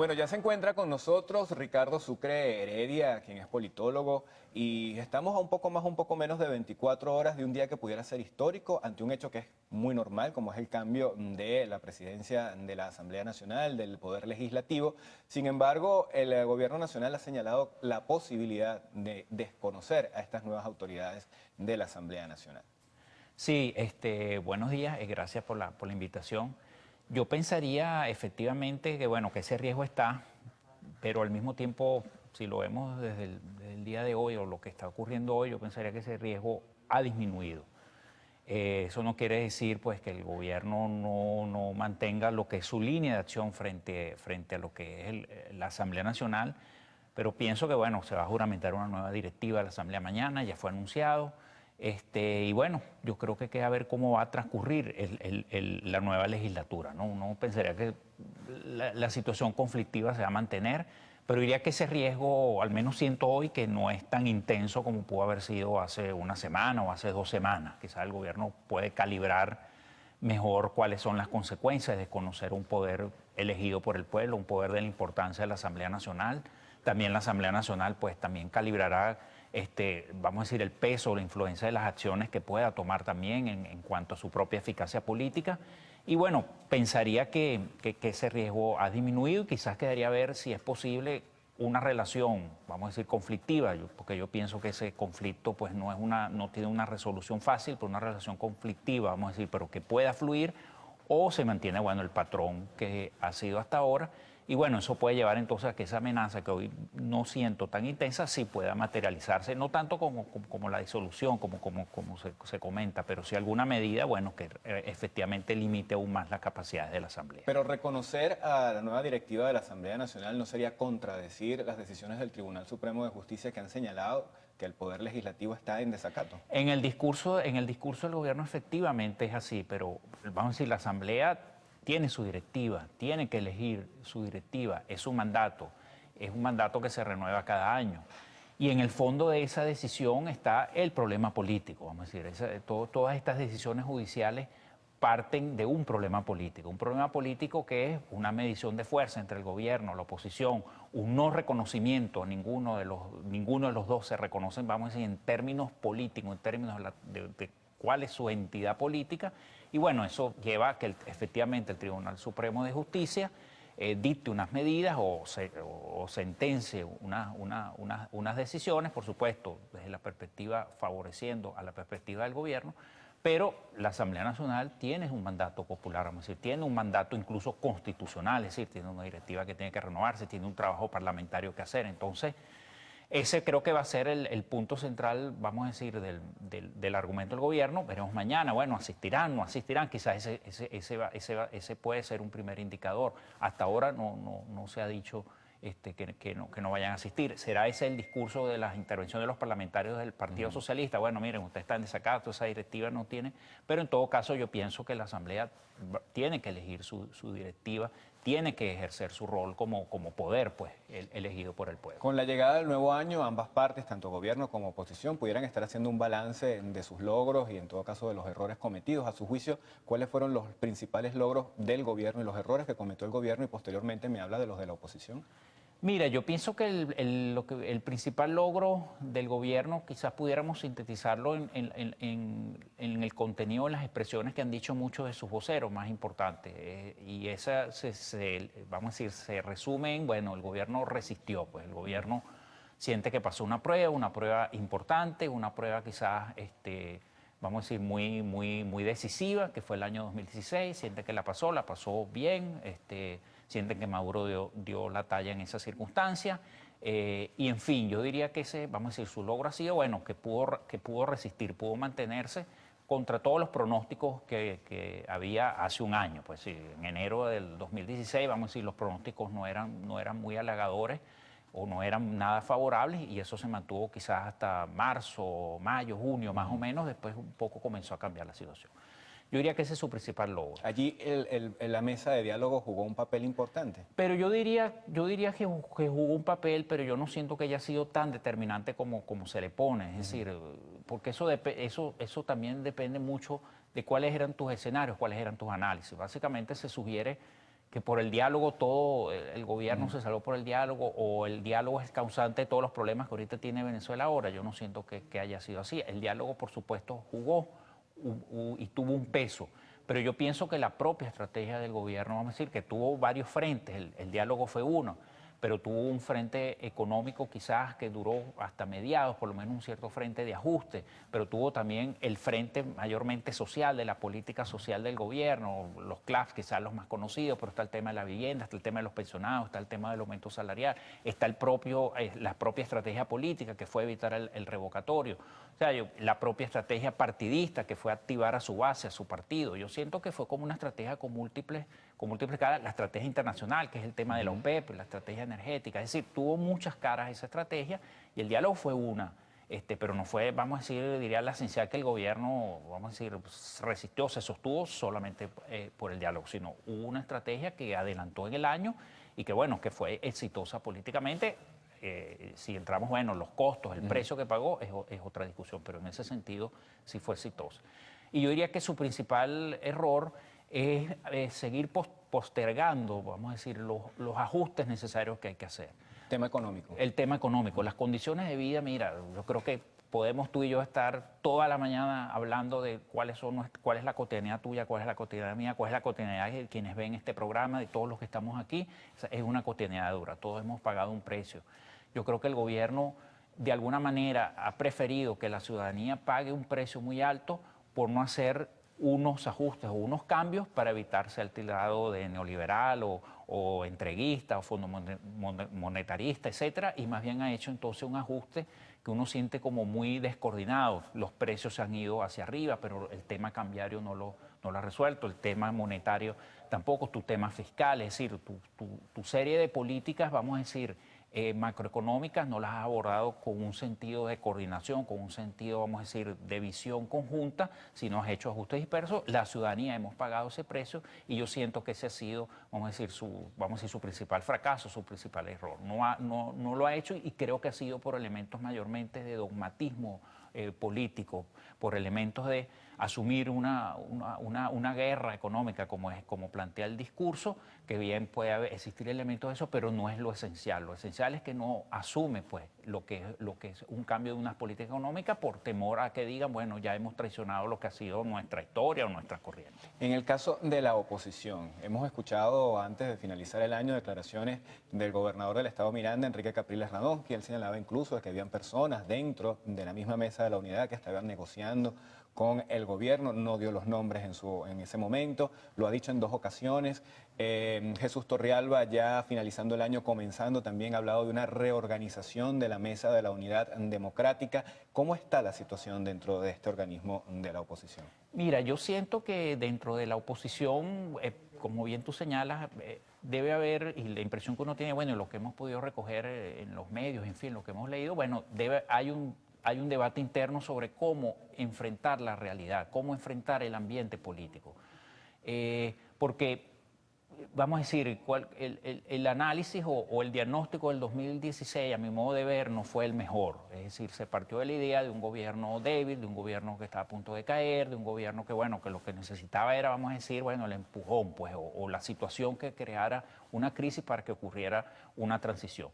Bueno, ya se encuentra con nosotros Ricardo Sucre Heredia, quien es politólogo, y estamos a un poco menos de 24 horas de un día que pudiera ser histórico ante un hecho que es muy normal, como es el cambio de la presidencia de la Asamblea Nacional, del Poder Legislativo. Sin embargo, el Gobierno Nacional ha señalado la posibilidad de desconocer a estas nuevas autoridades de la Asamblea Nacional. Sí, buenos días, gracias por la invitación. Yo pensaría efectivamente que, bueno, que ese riesgo está, pero al mismo tiempo, si lo vemos desde el día de hoy o lo que está ocurriendo hoy, yo pensaría que ese riesgo ha disminuido. Eso no quiere decir pues que el gobierno no mantenga lo que es su línea de acción frente a lo que es la Asamblea Nacional, pero pienso que bueno, se va a juramentar una nueva directiva de la Asamblea mañana, ya fue anunciado. Y bueno, yo creo que queda ver cómo va a transcurrir la nueva legislatura, ¿no? Uno pensaría que la situación conflictiva se va a mantener, pero diría que ese riesgo, al menos siento hoy, que no es tan intenso como pudo haber sido hace una semana o hace 2 semanas. Quizás el gobierno puede calibrar mejor cuáles son las consecuencias de conocer un poder elegido por el pueblo, un poder de la importancia de la Asamblea Nacional. También la Asamblea Nacional pues también calibrará, vamos a decir, el peso o la influencia de las acciones que pueda tomar también en cuanto a su propia eficacia política. Y bueno, pensaría que ese riesgo ha disminuido y quizás quedaría ver si es posible una relación, vamos a decir, conflictiva, porque yo pienso que ese conflicto pues no tiene una resolución fácil, pero una relación conflictiva, vamos a decir, pero que pueda fluir o se mantiene, bueno, el patrón que ha sido hasta ahora. Y bueno, eso puede llevar entonces a que esa amenaza que hoy no siento tan intensa sí pueda materializarse, no tanto como la disolución, como se comenta, pero sí alguna medida, bueno, que efectivamente limite aún más las capacidades de la Asamblea. Pero reconocer a la nueva directiva de la Asamblea Nacional no sería contradecir las decisiones del Tribunal Supremo de Justicia que han señalado que el Poder Legislativo está en desacato. En el discurso del gobierno efectivamente es así, pero vamos a decir, la Asamblea tiene su directiva, tiene que elegir su directiva, es un mandato que se renueva cada año. Y en el fondo de esa decisión está el problema político, vamos a decir, todas estas decisiones judiciales parten de un problema político que es una medición de fuerza entre el gobierno, la oposición, un no reconocimiento, ninguno de los dos se reconocen, vamos a decir, en términos políticos, en términos de cuál es su entidad política, y bueno, eso lleva a que efectivamente el Tribunal Supremo de Justicia dicte unas medidas o sentencie unas decisiones, por supuesto, desde la perspectiva favoreciendo a la perspectiva del gobierno, pero la Asamblea Nacional tiene un mandato popular, vamos a decir, tiene un mandato incluso constitucional, es decir, tiene una directiva que tiene que renovarse, tiene un trabajo parlamentario que hacer. Entonces, ese creo que va a ser el punto central, vamos a decir, del argumento del gobierno. Veremos mañana, bueno, asistirán, no asistirán, quizás ese puede ser un primer indicador. Hasta ahora no se ha dicho que no vayan a asistir. ¿Será ese el discurso de las intervenciones de los parlamentarios del Partido Socialista? Bueno, miren, usted está en desacato, esa directiva no tiene, pero en todo caso yo pienso que la Asamblea tiene que elegir su directiva, tiene que ejercer su rol como poder, pues, elegido por el pueblo. Con la llegada del nuevo año, ambas partes, tanto gobierno como oposición, pudieran estar haciendo un balance de sus logros y en todo caso de los errores cometidos. A su juicio, ¿cuáles fueron los principales logros del gobierno y los errores que cometió el gobierno? Y posteriormente me habla de los de la oposición. Mira, yo pienso que el principal logro del gobierno quizás pudiéramos sintetizarlo en el contenido, en las expresiones que han dicho muchos de sus voceros más importantes. Y esa, vamos a decir, se resume en, bueno, el gobierno resistió, pues el gobierno siente que pasó una prueba importante, una prueba quizás, vamos a decir, muy decisiva, que fue el año 2016, siente que la pasó bien, sienten que Maduro dio la talla en esa circunstancia. Y en fin, yo diría que vamos a decir, su logro ha sido, bueno, que pudo resistir, pudo mantenerse contra todos los pronósticos que había hace un año. Pues sí, en enero del 2016, vamos a decir, los pronósticos no eran muy halagadores o no eran nada favorables, y eso se mantuvo quizás hasta marzo, mayo, junio, más o menos. Después un poco comenzó a cambiar la situación. Yo diría que ese es su principal logro. Allí la mesa de diálogo jugó un papel importante. Pero yo diría que jugó un papel, pero yo no siento que haya sido tan determinante como se le pone. Es decir, porque eso también depende mucho de cuáles eran tus escenarios, cuáles eran tus análisis. Básicamente se sugiere que por el diálogo todo, el gobierno se salvó por el diálogo, o el diálogo es causante de todos los problemas que ahorita tiene Venezuela ahora. Yo no siento que haya sido así. El diálogo, por supuesto, jugó y tuvo un peso. Pero yo pienso que la propia estrategia del gobierno, vamos a decir, que tuvo varios frentes, el diálogo fue uno, pero tuvo un frente económico quizás que duró hasta mediados, por lo menos un cierto frente de ajuste, pero tuvo también el frente mayormente social, de la política social del gobierno, los CLAFs quizás los más conocidos, pero está el tema de la vivienda, está el tema de los pensionados, está el tema del aumento salarial, está la propia estrategia política que fue evitar el revocatorio, o sea, la propia estrategia partidista que fue activar a su base, a su partido. Yo siento que fue como una estrategia con múltiples caras, la estrategia internacional, que es el tema de la OPEP, la estrategia energética, es decir, tuvo muchas caras esa estrategia y el diálogo fue una, pero no fue, vamos a decir, diría la esencial que el gobierno, vamos a decir, resistió, se sostuvo solamente por el diálogo, sino hubo una estrategia que adelantó en el año y que, bueno, que fue exitosa políticamente. Si entramos, bueno, los costos, el precio que pagó es otra discusión, pero en ese sentido sí fue exitosa. Y yo diría que su principal error es seguir postergando, vamos a decir, los ajustes necesarios que hay que hacer. Tema económico. El tema económico, las condiciones de vida, mira, yo creo que podemos tú y yo estar toda la mañana hablando de cuál es la cotidianidad tuya, cuál es la cotidianidad mía, cuál es la cotidianidad de quienes ven este programa, de todos los que estamos aquí. Es una cotidianidad dura, todos hemos pagado un precio. Yo creo que el gobierno de alguna manera ha preferido que la ciudadanía pague un precio muy alto por no hacer unos ajustes o unos cambios para evitar ser tildado de neoliberal o entreguista o fondo monetarista, etcétera, y más bien ha hecho entonces un ajuste que uno siente como muy descoordinado. Los precios se han ido hacia arriba, pero el tema cambiario no lo ha resuelto, el tema monetario tampoco, tu tema fiscal, es decir, tu serie de políticas, vamos a decir, macroeconómicas no las has abordado con un sentido de coordinación, con un sentido, vamos a decir, de visión conjunta, sino has hecho ajustes dispersos. La ciudadanía hemos pagado ese precio y yo siento que ese ha sido, vamos a decir, su principal fracaso, su principal error. No lo ha hecho y creo que ha sido por elementos mayormente de dogmatismo político, por elementos de asumir una guerra económica como plantea el discurso, que bien puede existir elementos de eso, pero no es lo esencial. Lo esencial es que no asume pues lo que es un cambio de unas políticas económicas por temor a que digan, bueno, ya hemos traicionado lo que ha sido nuestra historia o nuestra corriente. En el caso de la oposición, hemos escuchado antes de finalizar el año declaraciones del gobernador del estado Miranda, Enrique Capriles Radón, que él señalaba incluso de que habían personas dentro de la misma mesa de la unidad que estaban negociando con el gobierno, no dio los nombres en ese momento, lo ha dicho en 2 ocasiones. Jesús Torrealba, ya finalizando el año, comenzando, también ha hablado de una reorganización de la mesa de la unidad democrática. ¿Cómo está la situación dentro de este organismo de la oposición? Mira, yo siento que dentro de la oposición, como bien tú señalas, debe haber, y la impresión que uno tiene, bueno, lo que hemos podido recoger en los medios, en fin, lo que hemos leído, bueno, hay un debate interno sobre cómo enfrentar la realidad, cómo enfrentar el ambiente político. Porque, vamos a decir, el análisis o el diagnóstico del 2016, a mi modo de ver, no fue el mejor. Es decir, se partió de la idea de un gobierno débil, de un gobierno que estaba a punto de caer, de un gobierno que, bueno, que lo que necesitaba era, vamos a decir, bueno, el empujón, pues, o la situación que creara una crisis para que ocurriera una transición.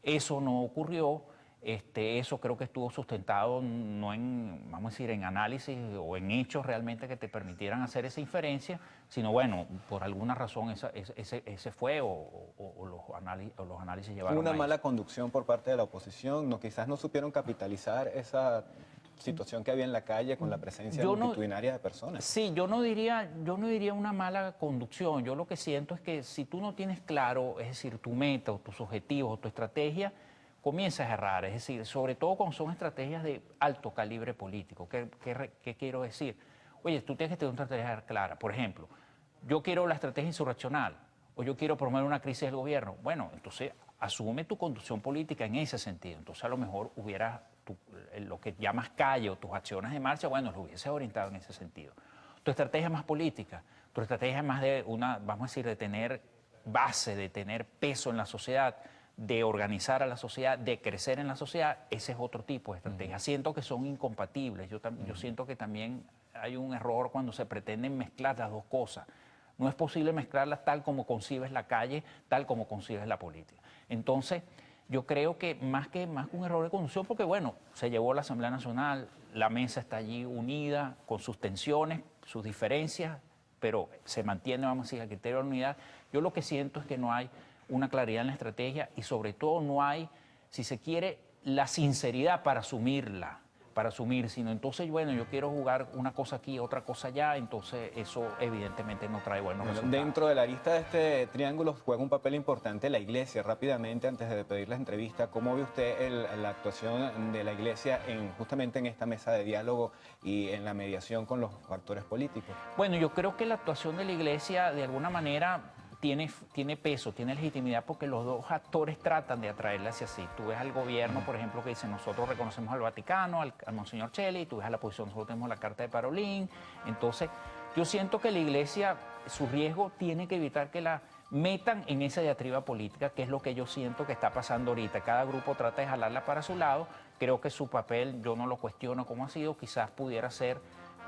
Eso no ocurrió. Eso creo que estuvo sustentado no en, vamos a decir, en análisis o en hechos realmente que te permitieran hacer esa inferencia, sino bueno, por alguna razón ese fue o los análisis llevaron Una a mala eso. conducción por parte de la oposición, no, quizás no supieron capitalizar esa situación que había en la calle con la presencia multitudinaria de personas. Sí, yo no diría una mala conducción. Yo lo que siento es que si tú no tienes claro, es decir, tu meta o tus objetivos o tu estrategia, comienzas a errar. Es decir, sobre todo cuando son estrategias de alto calibre político. ¿Qué quiero decir? Oye, tú tienes que tener una estrategia clara. Por ejemplo, yo quiero la estrategia insurreccional o yo quiero promover una crisis del gobierno. Bueno, entonces asume tu conducción política en ese sentido. Entonces a lo mejor hubiera lo que llamas calle o tus acciones de marcha, bueno, lo hubiese orientado en ese sentido. Tu estrategia es más política, tu estrategia es más de vamos a decir, de tener base, de tener peso en la sociedad, de organizar a la sociedad, de crecer en la sociedad, ese es otro tipo de estrategia. Siento que son incompatibles. Yo siento que también hay un error cuando se pretenden mezclar las dos cosas. No es posible mezclarlas tal como concibes la calle, tal como concibes la política. Entonces, yo creo que más que un error de conducción, porque bueno, se llevó la Asamblea Nacional, la mesa está allí unida, con sus tensiones, sus diferencias, pero se mantiene, vamos a decir, el criterio de la unidad. Yo lo que siento es que no hay una claridad en la estrategia y sobre todo no hay, si se quiere, la sinceridad para asumirla, sino entonces, bueno, yo quiero jugar una cosa aquí, otra cosa allá, entonces eso evidentemente no trae buenos resultados. Dentro de la lista de este triángulo juega un papel importante la iglesia. Rápidamente, antes de pedir la entrevista, ¿cómo ve usted la actuación de la iglesia justamente en esta mesa de diálogo y en la mediación con los actores políticos? Bueno, yo creo que la actuación de la iglesia de alguna manera tiene peso, tiene legitimidad porque los dos actores tratan de atraerla hacia sí. Tú ves al gobierno, por ejemplo, que dice nosotros reconocemos al Vaticano, al Monseñor Cheli, tú ves a la oposición, nosotros tenemos la Carta de Parolín. Entonces, yo siento que la iglesia, su riesgo tiene que evitar que la metan en esa diatriba política, que es lo que yo siento que está pasando ahorita. Cada grupo trata de jalarla para su lado. Creo que su papel, yo no lo cuestiono como ha sido, quizás pudiera ser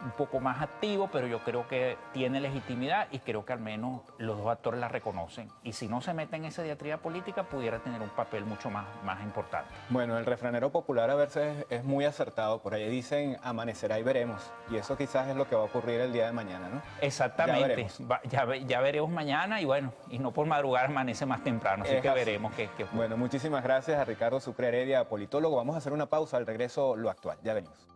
un poco más activo, pero yo creo que tiene legitimidad y creo que al menos los dos actores la reconocen. Y si no se mete en esa diatriba política, pudiera tener un papel mucho más importante. Bueno, el refranero popular a veces es muy acertado. Por ahí dicen, amanecerá y veremos. Y eso quizás es lo que va a ocurrir el día de mañana, ¿no? Exactamente. Ya veremos mañana y bueno, y no por madrugar amanece más temprano. Así que veremos qué ocurre. Bueno, muchísimas gracias a Ricardo Sucre Heredia, politólogo. Vamos a hacer una pausa. Al regreso, lo actual. Ya venimos.